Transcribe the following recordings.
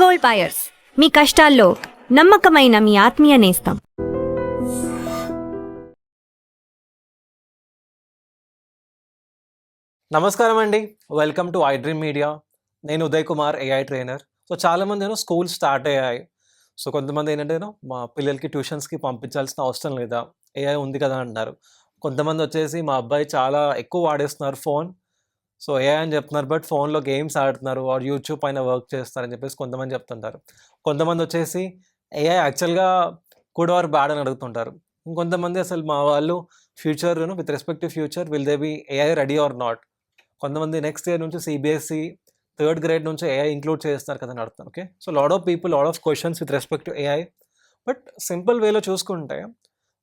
Gold buyers, మీ కష్టాల్లో నమ్మకమైన మీ ఆత్మీయ నేస్తం. నమస్కారం అండి, వెల్కమ్ టు iDream మీడియా. నేను Uday Kumar, AI trainer. So చాలామంది స్కూల్ స్టార్ట్ అయ్యాయి. సో కొంతమంది ఏంటంటే మా పిల్లలకి ట్యూషన్స్కి పంపించాల్సిన అవసరం లేదా, AI ఉంది కదా అంటున్నారు. కొంతమంది వచ్చేసి మా అబ్బాయి చాలా ఎక్కువ వాడేస్తున్నారు ఫోన్, సో AI అని చెప్తున్నారు, బట్ ఫోన్లో గేమ్స్ ఆడుతున్నారు ఆర్ యూట్యూబ్ పైన వర్క్ చేస్తారని చెప్పేసి కొంతమంది చెప్తుంటారు. కొంతమంది వచ్చేసి AI యాక్చువల్గా గుడ్ ఆర్ బ్యాడ్ అని అడుగుతుంటారు. ఇంకొంతమంది అసలు మా వాళ్ళు future with respect to future will they be AI ready or not. కొంతమంది నెక్స్ట్ ఇయర్ నుంచి CBSE థర్డ్ గ్రేడ్ నుంచి AI ఇంక్లూడ్ చేస్తారు కదా అని అడుగుతాను. Okay, so lot of people, lot of questions with respect to AI. But simple వేలో చూసుకుంటే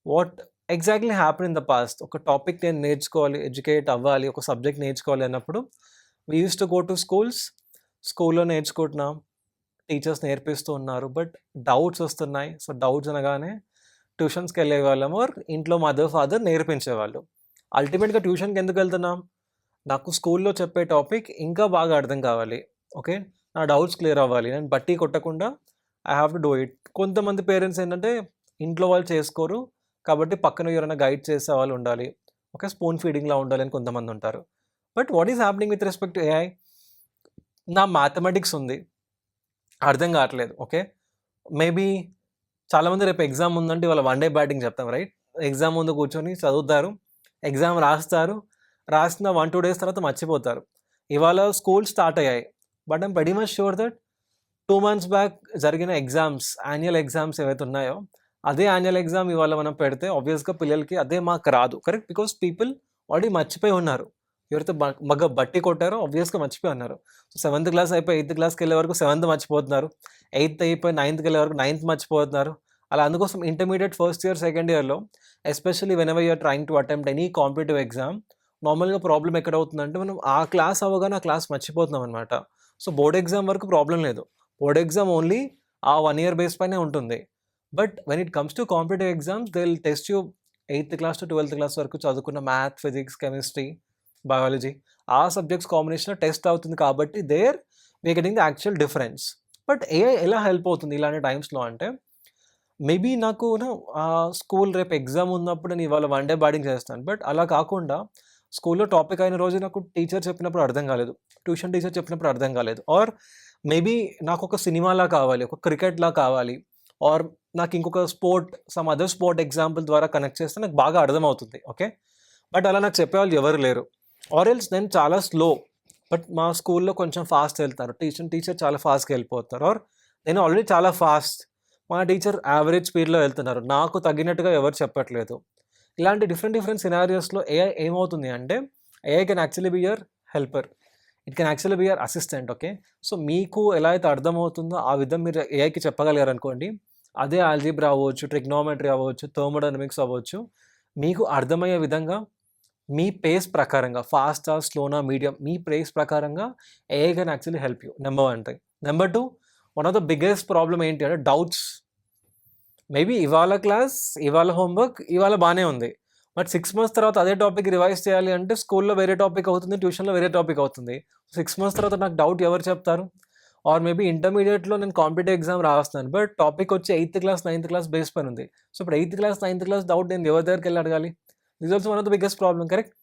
what exactly happen in the past, ఒక టాపిక్ నేను నేర్చుకోవాలి, ఎడ్యుకేట్ అవ్వాలి, ఒక సబ్జెక్ట్ నేర్చుకోవాలి అన్నప్పుడు we use to go to స్కూల్లో నేర్చుకుంటున్నాం, టీచర్స్ నేర్పిస్తూ ఉన్నారు, బట్ డౌట్స్ వస్తున్నాయి. సో డౌట్స్ అనగానే ట్యూషన్స్కి వెళ్ళే వాళ్ళం ఆర్ ఇంట్లో మదర్ ఫాదర్ నేర్పించేవాళ్ళు. అల్టిమేట్గా ట్యూషన్కి ఎందుకు వెళ్తున్నాం? నాకు స్కూల్లో చెప్పే టాపిక్ ఇంకా బాగా అర్థం కావాలి, ఓకే, నా డౌట్స్ క్లియర్ అవ్వాలి, నేను బట్టి కొట్టకుండా I have to do it. కొంతమంది పేరెంట్స్ ఏంటంటే ఇంట్లో వాళ్ళు చేసుకోరు కాబట్టి పక్కన ఎవరైనా గైడ్ చేసే వాళ్ళు ఉండాలి, ఓకే, స్పూన్ ఫీడింగ్లా ఉండాలి అని కొంతమంది ఉంటారు. But what is happening with respect to AI? నా మ్యాథమెటిక్స్ ఉంది, అర్థం కావట్లేదు, ఓకే, మేబీ చాలామంది రేపు ఎగ్జామ్ ఉందంటే వాళ్ళ వన్ డే బ్యాటింగ్ చెప్తాం, రైట్? ఎగ్జామ్ ముందు కూర్చొని చదువుతారు, ఎగ్జామ్ రాసిన 1-2 days తర్వాత మర్చిపోతారు. ఇవాళ స్కూల్ స్టార్ట్ అయ్యాయి, but I'm very much sure that 2 months back జరిగిన ఎగ్జామ్స్, యాన్యువల్ ఎగ్జామ్స్ ఏవైతే ఉన్నాయో అదే యాన్యువల్ ఎగ్జామ్ ఇవాళ మనం పెడితే ఆబ్వియస్గా పిల్లలకి అదే మార్క్ రాదు, కరెక్ట్? బికాస్ పీపుల్ ఆల్రెడీ మర్చిపోయి ఉన్నారు. ఎవరైతే బట్టి కొట్టారో ఆబ్వియస్గా మర్చిపోయి ఉన్నారు. సో 7th క్లాస్ అయిపోయి 8th క్లాస్కి వెళ్ళే వరకు 7th మర్చిపోతున్నారు, 8th అయిపోయి 9thకి వెళ్ళే వరకు 9th మర్చిపోతున్నారు. అలా అందుకోసం ఇంటర్మీడియట్ ఫస్ట్ ఇయర్, సెకండ్ ఇయర్లో especially whenever you're trying to attempt any competitive exam, నార్మల్గా ప్రాబ్లం ఎక్కడ అవుతుందంటే మనం ఆ క్లాస్ అవ్వగానే ఆ క్లాస్ మర్చిపోతున్నాం అనమాట. సో బోర్డ్ ఎగ్జామ్ వరకు ప్రాబ్లం లేదు, బోర్డ్ ఎగ్జామ్ ఓన్లీ ఆ 1 year బేస్ పైనే ఉంటుంది. But when it comes to competitive exams they will test you 8th class to 12th class వరకు చదువుకున్న మ్యాథ్, ఫిజిక్స్, కెమిస్ట్రీ, బయాలజీ ఆ సబ్జెక్ట్స్ కాంబినేషన్లో టెస్ట్ అవుతుంది కాబట్టి there we getting the actual difference. But AI ఎలా help అవుతుంది ఇలాంటి టైమ్స్లో అంటే, మేబీ నాకు స్కూల్ రేపు ఎగ్జామ్ ఉన్నప్పుడు నేను ఇవాళ వన్ డే బ్యాటింగ్ చేస్తాను, బట్ అలా కాకుండా స్కూల్లో టాపిక్ అయిన రోజు నాకు టీచర్ చెప్పినప్పుడు అర్థం కాలేదు, ట్యూషన్ టీచర్ చెప్పినప్పుడు అర్థం కాలేదు, ఆర్ మేబీ నాకు ఒక సినిమాలా కావాలి, ఒక క్రికెట్లా కావాలి, ఆర్ నాకు ఇంకొక సమ్ అదర్ స్పోర్ట్ ఎగ్జాంపుల్ ద్వారా కనెక్ట్ చేస్తే నాకు బాగా అర్థమవుతుంది, ఓకే. బట్ అలా నాకు చెప్పేవాళ్ళు ఎవరు లేరు, ఆర్ ఎల్స్ నేను చాలా స్లో, బట్ మా స్కూల్లో కొంచెం ఫాస్ట్ వెళ్తారు, టీచర్ చాలా ఫాస్ట్గా వెళ్ళిపోతారు, ఆర్ నేను ఆల్రెడీ చాలా ఫాస్ట్, మా టీచర్ యావరేజ్ స్పీడ్లో వెళ్తున్నారు, నాకు తగ్గినట్టుగా ఎవరు చెప్పట్లేదు. ఇలాంటి డిఫరెంట్ సినారియోస్లో AI ఏమవుతుంది అంటే, AI can actually be your helper, it can actually be your assistant, okay. So మీకు ఎలా అయితే అర్థమవుతుందో ఆ విధంగా మీరు AIకి చెప్పగలిగారు అనుకోండి, అదే ఆల్జీబ్రా అవ్వచ్చు, ట్రిగ్నోమెట్రీ అవ్వచ్చు, థర్మోడైనమిక్స్ అవ్వచ్చు, మీకు అర్థమయ్యే విధంగా మీ పేస్ ప్రకారంగా, ఫాస్టా, స్లోనా, మీడియం, మీ పేస్ ప్రకారంగా AI can actually help you. Number 1 thing. Number 2, one of the biggest problem ఏంటి అంటే డౌట్స్. మేబీ ఇవాళ క్లాస్, ఇవాళ హోంవర్క్, ఇవాళ బాగానే ఉంది, బట్ 6 months తర్వాత అదే టాపిక్ రివైజ్ చేయాలి అంటే స్కూల్లో వేరే టాపిక్ అవుతుంది, ట్యూషన్లో వేరే టాపిక్ అవుతుంది. 6 months తర్వాత నాకు డౌట్ ఎవరు చెప్తారు? ఆర్ మేబీ ఇంటర్మీడియట్లో నేను కాంపిటేటివ్ ఎగ్జామ్ రాస్తున్నాను, బట్ టాపిక్ వచ్చి 8th class, 9th class base పైన ఉంది. సో ఇప్పుడు 8th class, 9th class doubt నేను ఎవరి దగ్గరికి వెళ్ళి అడగాలి? This also one of the biggest problem, correct?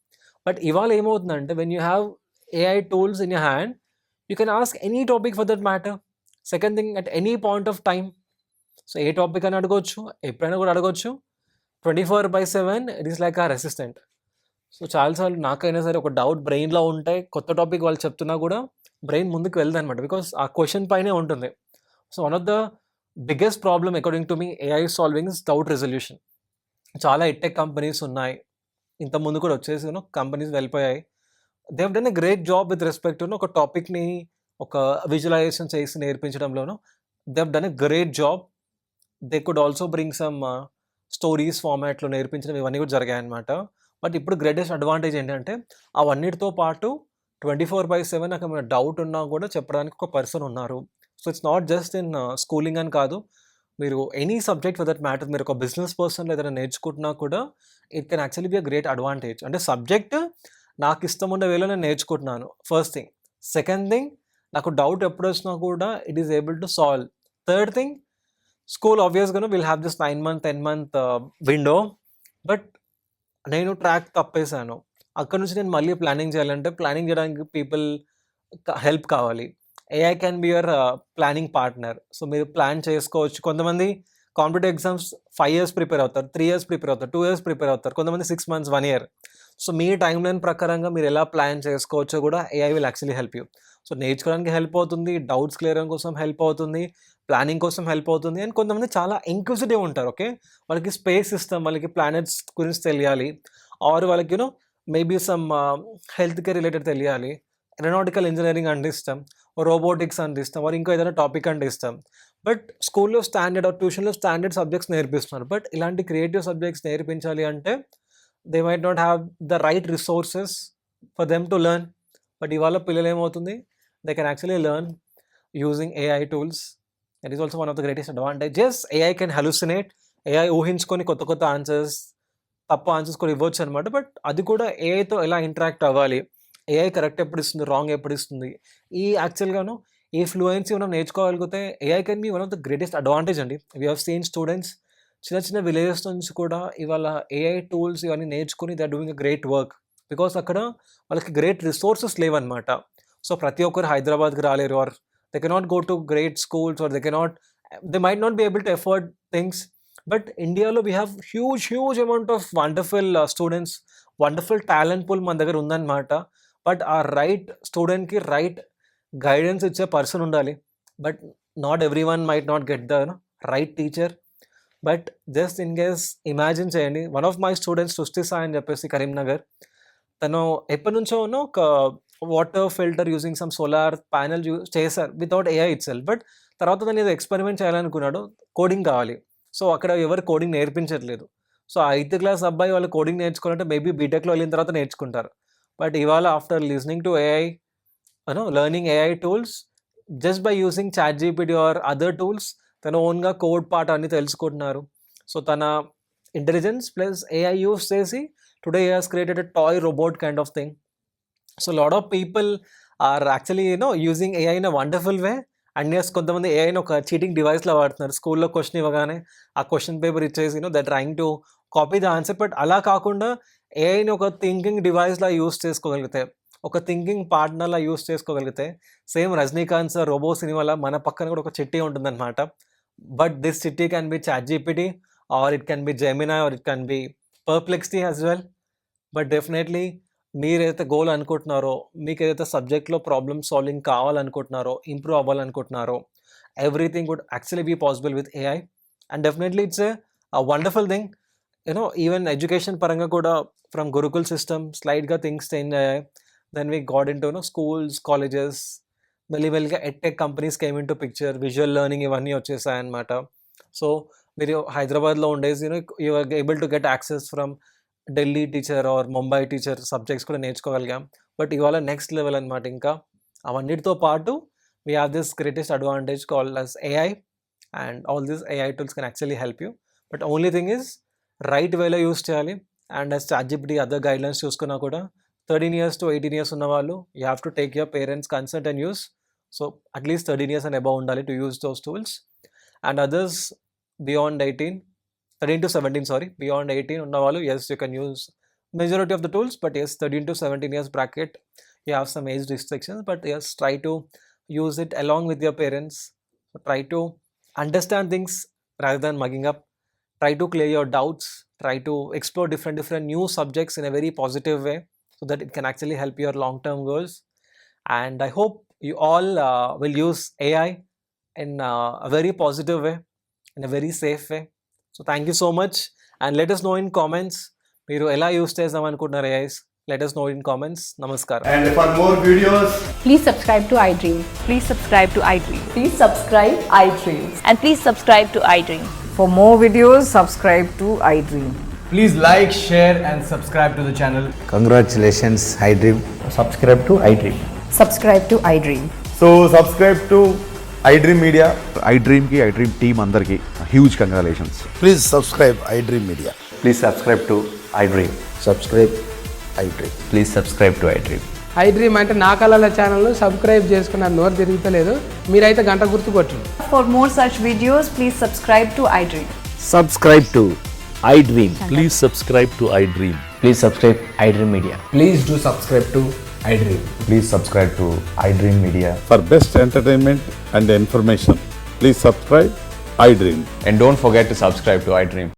But ఇవాళ ఏమవుతుందంటే when you have AI tools in your hand, you can ask any topic for that matter. Second thing, at any point of time. So ఏ topic అని అడగవచ్చు, ఎప్పుడైనా కూడా అడగవచ్చు, 24/7 it is like our assistant. So చాలాసార్లు నాకైనా సరే ఒక డౌట్ బ్రెయిన్లో ఉంటే కొత్త టాపిక్ వాళ్ళు చెప్తున్నా కూడా బ్రెయిన్ ముందుకు వెళ్తుంది అనమాట, బికాస్ ఆ క్వశ్చన్ పైనే ఉంటుంది. So one of the biggest problem according to me AI solving is doubt resolution. చాలా ఎట్టెక్ కంపెనీస్ ఉన్నాయి, ఇంతకుముందు కూడా వచ్చేసి కంపెనీస్ వెళ్ళిపోయాయి. They have done a great job with respect to ఒక టాపిక్ని ఒక విజువలైజేషన్ చేసి నేర్పించడంలోనూ they have done a great job. They could also bring some stories ఫార్మాట్లో నేర్పించడం, ఇవన్నీ కూడా జరిగాయన్నమాట. బట్ ఇప్పుడు గ్రేటెస్ట్ అడ్వాంటేజ్ ఏంటంటే అవన్నిటితో పాటు 24/7 నాకు ఏమైనా డౌట్ ఉన్నా కూడా చెప్పడానికి ఒక పర్సన్ ఉన్నారు. So it's not just in schooling అని కాదు, మీరు any subject for that matter, మీరు ఒక బిజినెస్ పర్సన్ ఏదైనా నేర్చుకుంటున్నా కూడా it can actually be a great advantage. అంటే సబ్జెక్ట్ నాకు ఇష్టం ఉండే వేలో నేను నేర్చుకుంటున్నాను, ఫస్ట్ థింగ్. సెకండ్ థింగ్, నాకు డౌట్ ఎప్పుడొచ్చినా కూడా it is able to solve. Third thing, school ఆబ్వియస్‌గాను will have this 9 month, 10 month window. But నేను ట్రాక్ తప్పేసాను. అక్కడి నుంచి నేను మళ్ళీ ప్లానింగ్ చేయాలంటే, ప్లానింగ్ చేయడానికి పీపుల్ హెల్ప్ కావాలి. AI can be your planning partner. So మీరు ప్లాన్ చేసుకోవచ్చు. కొంతమంది కాంపిటేటివ్ ఎగ్జామ్స్ 5 ఇయర్స్ ప్రిపేర్ అవుతారు, 3 ఇయర్స్ ప్రిపేర్ అవుతారు, 2 ఇయర్స్ ప్రిపేర్ అవుతారు, కొంతమంది 6 మంత్స్, 1 ఇయర్. సో మీ టైమ్ లైన్ ప్రకారంగా మీరు ఎలా ప్లాన్ చేసుకోవచ్చో కూడా AI will actually help you. So నేర్చుకోవడానికి హెల్ప్ అవుతుంది, డౌట్స్ క్లియర్ కోసం హెల్ప్ అవుతుంది, ప్లానింగ్ కోసం హెల్ప్ అవుతుంది. అండ్ కొంతమంది చాలా ఇంక్విజిటివ్ ఉంటారు. ఓకే, వాళ్ళకి స్పేస్ సిస్టమ్, వాళ్ళకి ప్లానెట్స్ గురించి తెలియాలి, ఆర్ వాళ్ళకి maybe some health care related తెలియాలి, ఏరోనాటికల్ ఇంజనీరింగ్ అంటే ఇష్టం, రోబోటిక్స్ అంటే ఇష్టం, వారు ఇంకో ఏదైనా టాపిక్ అంటే ఇష్టం. బట్ స్కూల్లో స్టాండర్డ్ ఆర్ ట్యూషన్లో స్టాండర్డ్ సబ్జెక్ట్స్ నేర్పిస్తున్నారు. బట్ ఇలాంటి క్రియేటివ్ సబ్జెక్ట్స్ నేర్పించాలి అంటే they might not have the right resources for them to learn. But ఇవాళ పిల్లలు ఏమవుతుంది, they can actually learn using AI tools. That is also one of the greatest advantages. AI can hallucinate, AI ఊహించుకొని కొత్త కొత్త answers, తప్పు answers కూడా ఇవ్వచ్చు అనమాట. బట్ అది కూడా ఏఐతో ఎలా ఇంటరాక్ట్ అవ్వాలి, ఏఐ కరెక్ట్ ఎప్పుడు ఇస్తుంది, రాంగ్ ఎప్పుడు ఇస్తుంది, ఈ యాక్చువల్గాను ఈ ఫ్లూయెన్సీ మనం నేర్చుకోగలిగితే AI can be one of the greatest advantage అండి. వీ హ్యావ్ సీన్ స్టూడెంట్స్ చిన్న చిన్న విలేజెస్ నుంచి కూడా ఇవాళ ఏఐ టూల్స్ ఇవన్నీ నేర్చుకుని they are doing a great work. Because అక్కడ వాళ్ళకి గ్రేట్ రిసోర్సెస్ లేవన్నమాట. సో ప్రతి ఒక్కరు హైదరాబాద్కి రాలేరు, or they cannot go to great schools, or they might not be able to afford things. But ఇండియాలో we have huge amount of wonderful students, wonderful talent pool మన దగ్గర ఉందన్నమాట. బట్ ఆ రైట్ స్టూడెంట్కి రైట్ గైడెన్స్ ఇచ్చే person ఉండాలి. But not every one might not get the right teacher. But just in case imagine చేయండి, one of my students Srishti Sai అని చెప్పేసి కరీంనగర్, తను ఎప్పటి నుంచో ఒక water filter using some solar panel చేశారు వితౌట్ ఏఐ ఇట్ సెల్ఫ్. బట్ తర్వాత తను ఏదో ఎక్స్పెరిమెంట్ చేయాలనుకున్నాడు, కోడింగ్ కావాలి. సో అక్కడ ఎవరు కోడింగ్ నేర్పించట్లేదు. సో 8th క్లాస్ అబ్బాయి వాళ్ళు కోడింగ్ నేర్చుకోవాలంటే మేబీ బీటెక్లో వెళ్ళిన తర్వాత నేర్చుకుంటారు. బట్ ఇవాళ after listening to AI, learning AI tools, just by using ChatGPT or other tools, తన ఓన్గా కోడ్ పార్ట్ అన్ని తెలుసుకుంటున్నారు. సో తన ఇంటెలిజెన్స్ ప్లస్ ఏఐ యూస్ చేసి today he has created a toy robot kind of thing. So lot of people are actually using AI in a wonderful way. And yes, కొంతమంది ఏఐని ఒక cheating డివైస్లో వాడుతున్నారు. స్కూల్లో question ఇవ్వగానే ఆ question paper ఇచ్చేసి they trying to copy the answer. But అలా కాకుండా ఏఐని ఒక థింకింగ్ డివైస్లా యూస్ చేసుకోగలిగితే, ఒక థింకింగ్ పార్ట్నర్లా యూస్ చేసుకోగలిగితే, సేమ్ రజనీకాంత్ సార్ రోబో సినిమాలో మన పక్కన కూడా ఒక చిట్టి ఉంటుందన్నమాట. But this Chitti can be ChatGPT, or it can be Gemini, or it can be Perplexity as well. But definitely మీరైతే గోల్ అనుకుంటున్నారో, మీకు ఏదైతే సబ్జెక్ట్లో ప్రాబ్లమ్ సాల్వింగ్ కావాలనుకుంటున్నారో, improve అవ్వాలనుకుంటున్నారో, everything would actually be possible with AI. And definitely it's a wonderful thing. Even education పరంగా కూడా from gurukul system స్లైడ్గా things change అయ్యాయి. Then we got into schools, colleges, మెల్లిమెల్లిగా edtech companies came into picture, visual learning ఇవన్నీ వచ్చేసాయన్నమాట. సో మీరు హైదరాబాద్లో ఉండేసి you are able to get access from Delhi teacher or Mumbai teacher subjects కూడా నేర్చుకోగలిగాం. బట్ ఇవాళ నెక్స్ట్ లెవెల్ అనమాట. ఇంకా అవన్నిటితో పాటు we have this greatest advantage called as AI, and all these AI tools can actually help you. But only thing is right వేలో use చేయాలి. And as ChatGPT other guidelines చూసుకున్నా కూడా 13 years to 18 years ఉన్న వాళ్ళు you have to take your parents consent and use. So at least 13 years and above ఉండాలి to use those tools. And others beyond 13 to 17, sorry, beyond 18 ఉన్నవాళ్ళు, yes, you can use majority of the tools. But yes, 13 to 17 years bracket, you have some age restrictions. But yes, try to use it along with your parents. So try to understand things rather than mugging up. Try to clear your doubts. Try to explore different new subjects in a very positive way, so that it can actually help your long-term goals. And I hope you all will use AI in a very positive way, in a very safe way. So thank you so much, and let us know in comments మీరు ఎలా use చేద్దాం అనుకుంటున్నారు AIs. Let us know in comments. Namaskaram. And for more videos, Please subscribe to iDream. Please subscribe to iDream. Please subscribe iDream. And please subscribe to iDream. For more videos, subscribe to iDream. please like, share and subscribe to the channel. Congratulations, iDream. Subscribe to iDream. Subscribe to iDream. So subscribe to iDream Media. iDream ki iDream team andarki huge congratulations. Please subscribe iDream Media. Please subscribe to iDream. Subscribe iDream. Please subscribe to iDream. I dream అంటే నా కళల ఛానల్ను subscribe చేసుకున్న నోరు తిరుగుతలేదు. మీరైతే గంట గుర్తు కొట్టండి. For more such videos, please subscribe to iDream. Subscribe to iDream. Please subscribe to iDream. Please subscribe iDream Media. Please do subscribe to iDream. Please subscribe to iDream Media. For best entertainment and information, please subscribe iDream. And don't forget to subscribe to iDream.